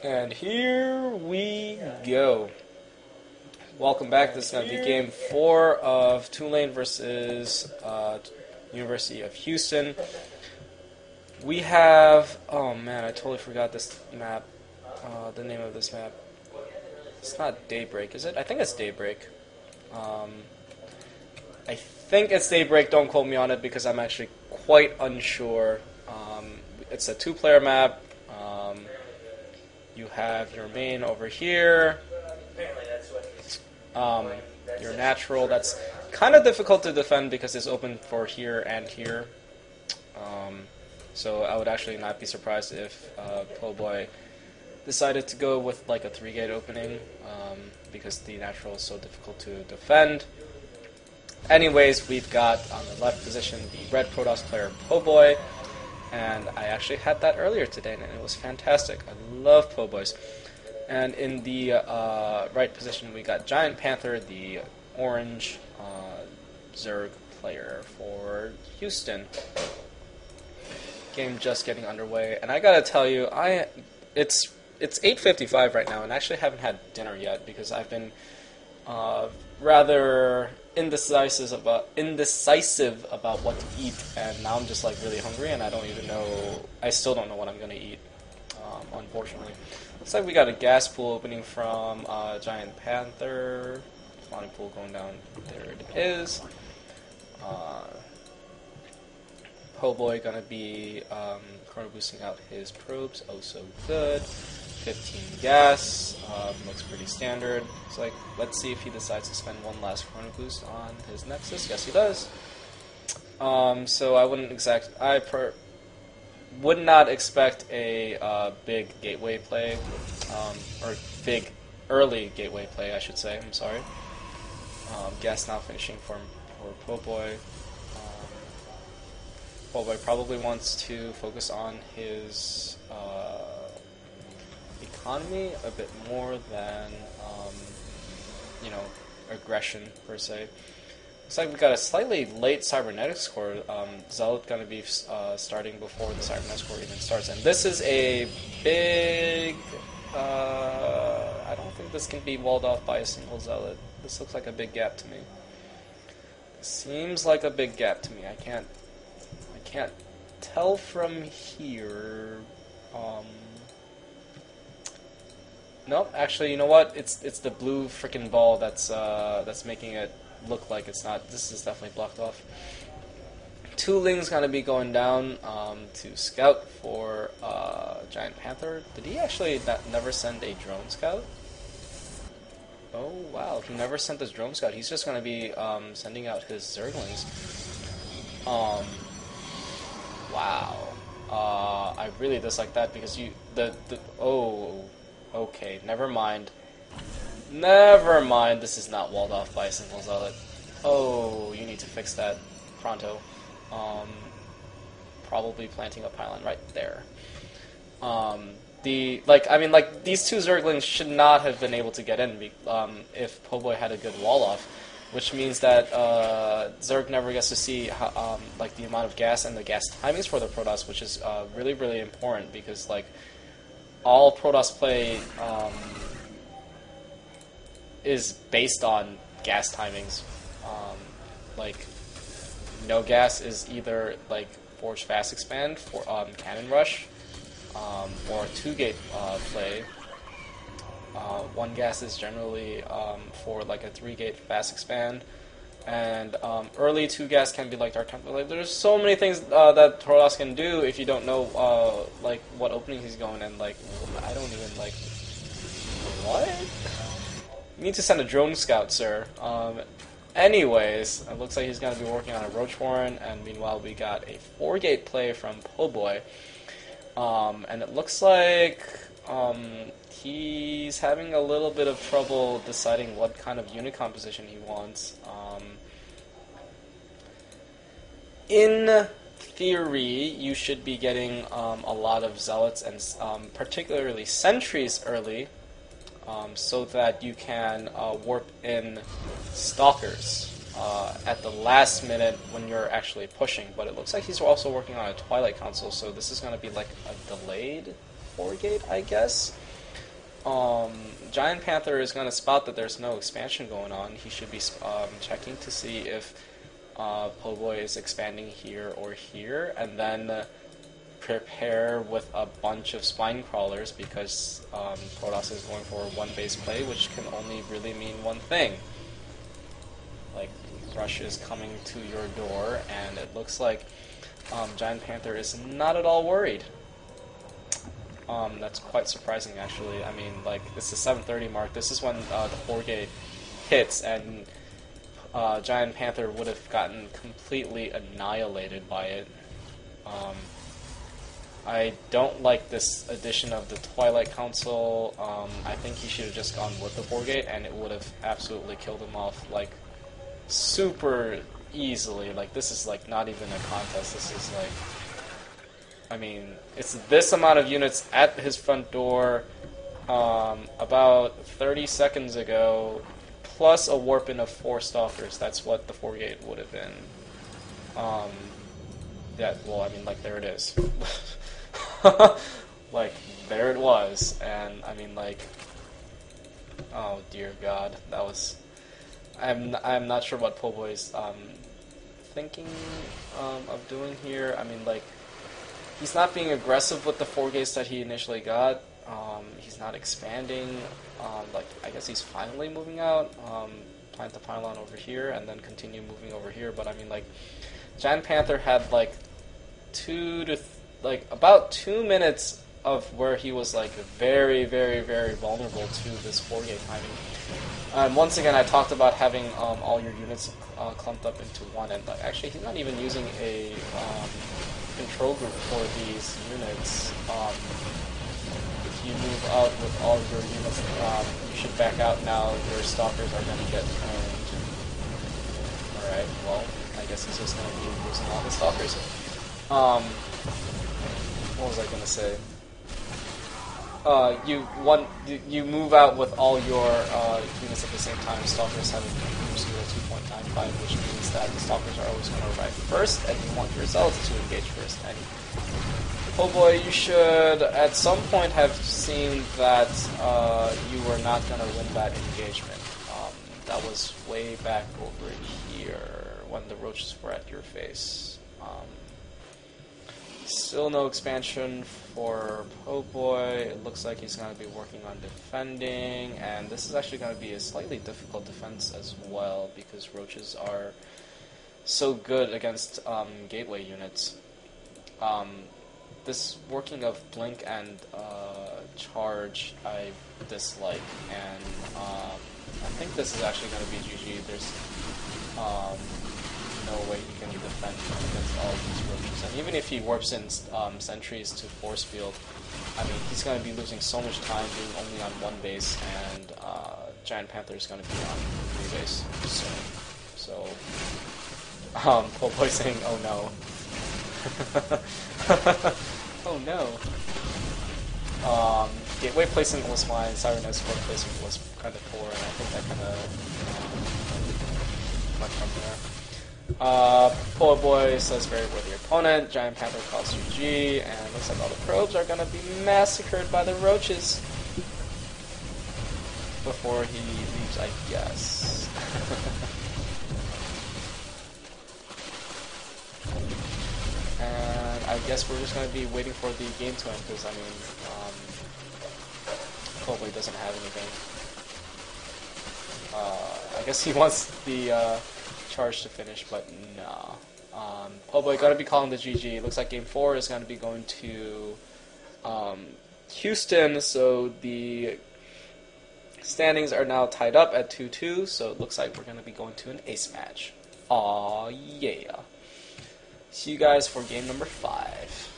And here we go. Welcome back. This is going to be game 4 of Tulane versus University of Houston. We have... Oh man, I totally forgot this map. The name of this map. It's not Daybreak, is it? I think it's Daybreak. I think it's Daybreak. Don't quote me on it because I'm actually quite unsure. It's a 2-player map. You have your main over here. Your natural, that's kind of difficult to defend because it's open for here and here. So I would actually not be surprised if Poboy decided to go with like a 3-gate opening because the natural is so difficult to defend. Anyways, we've got on the left position the red Protoss player Poboy, and I actually had that earlier today and it was fantastic. I love Poboys. And in the right position, we got GiantPanther, the orange Zerg player for Houston. Game just getting underway, and I gotta tell you, it's 8:55 right now, and I actually haven't had dinner yet because I've been rather indecisive about what to eat, and now I'm just like really hungry, and I still don't know what I'm gonna eat, unfortunately. Looks like we got a gas pool opening from GiantPanther. Spawning pool going down. There it is. Poboy gonna be chrono boosting out his probes. Oh, so good. 15 gas. Looks pretty standard. It's like, let's see if he decides to spend one last chrono boost on his Nexus. Yes, he does. So I would not expect a big gateway play, or big early gateway play, I should say. I'm sorry. Gas now finishing for Poboy. Poboy probably wants to focus on his economy a bit more than aggression per se. Looks like we got a slightly late cybernetics core. Zealot gonna be starting before the cybernetics core even starts, and this is a big. I don't think this can be walled off by a single zealot. This looks like a big gap to me. Seems like a big gap to me. I can't tell from here. Nope. Actually, you know what? It's the blue freaking ball that's making it look like it's not. This is definitely blocked off. Tuling's gonna be going down to scout for GiantPanther. Did he actually never send a drone scout? Oh wow, he never sent his drone scout. He's just gonna be sending out his Zerglings. Wow. I really dislike that because okay, never mind. Never mind, this is not walled off by a single zealot. Oh, you need to fix that pronto. Probably planting a pylon right there. These two Zerglings should not have been able to get in if Poboy had a good wall off, which means that Zerg never gets to see how, the amount of gas and the gas timings for the Protoss, which is really, really important because all Protoss play is based on gas timings. No gas is either Forge Fast Expand for Cannon Rush, or 2-gate play. 1 gas is generally for a 3-gate Fast Expand, and early 2 gas can be Dark Temple. There's so many things that Protoss can do if you don't know what opening he's going, and I don't even what? You need to send a drone scout, sir. Anyways, it looks like he's going to be working on a Roach Warren, and meanwhile we got a 4-gate play from Poboy. And it looks like he's having a little bit of trouble deciding what kind of unit composition he wants. In theory, you should be getting a lot of Zealots and particularly Sentries early, so that you can warp in Stalkers at the last minute when you're actually pushing. But it looks like he's also working on a Twilight console, so this is going to be a delayed 4-gate, I guess. GiantPanther is going to spot that there's no expansion going on. He should be checking to see if Poboy is expanding here or here, and then prepare with a bunch of spine crawlers because Protoss is going for a one base play, which can only really mean one thing. Like, Rush is coming to your door, and it looks like GiantPanther is not at all worried. That's quite surprising, actually. I mean, like, it's the 7:30 mark. This is when the 4-gate hits, and GiantPanther would have gotten completely annihilated by it. I don't like this addition of the Twilight Council. I think he should have just gone with the 4-gate, and it would have absolutely killed him off, like, super easily. Like, this is, like, not even a contest. This is, like... I mean, it's this amount of units at his front door about 30 seconds ago, plus a warp-in of 4 Stalkers. That's what the 4-gate would have been. Well, I mean, like, there it is. Like, there it was. And, I mean, like, oh, dear God. That was... I'm not sure what Poboy's thinking of doing here. I mean, like, he's not being aggressive with the 4-gates that he initially got. He's not expanding. Like, I guess he's finally moving out. Plant the pylon over here and then continue moving over here. But I mean, like, GiantPanther had like about 2 minutes of where he was like very, very, very vulnerable to this 4-gate timing. Once again, I talked about having all your units clumped up into one, and actually, he's not even using a control group for these units. If you move out with all your units, you should back out now. Your stalkers are going to get owned. Alright, well, I guess he's just going to be losing all his stalkers. What was I going to say? You move out with all your units at the same time. Stalkers have a boost of 2.95, which means that the Stalkers are always going to arrive first, and you want your Zealots to engage first. And Poboy, you should at some point have seen that you were not going to win that engagement. That was way back over here when the roaches were at your face. Still no expansion for Poboy. It looks like he's going to be working on defending, and this is actually going to be a slightly difficult defense as well because roaches are so good against gateway units. This working of blink and charge I dislike, and I think this is actually going to be GG. There's no way he can defend against all of these roaches. And even if he warps in sentries to force field, I mean, he's going to be losing so much time being only on one base, and GiantPanther is going to be on 3 base soon. So, Poboy saying, oh no. Oh no. Gateway placement was fine, Siren Escort placement was kind of poor, and I think that kind of went from there. Poboy says very worthy opponent, GiantPanther calls GG, and looks like all the probes are gonna be massacred by the roaches before he leaves, I guess. And I guess we're just gonna be waiting for the game to end, because I mean, Poboy doesn't have anything. I guess he wants the charge to finish, but no. Poboy gotta be calling the GG. Looks like game 4 is gonna be going to Houston, so the standings are now tied up at 2-2, so it looks like we're gonna be going to an ace match. Aw, yeah. See you guys for game number 5.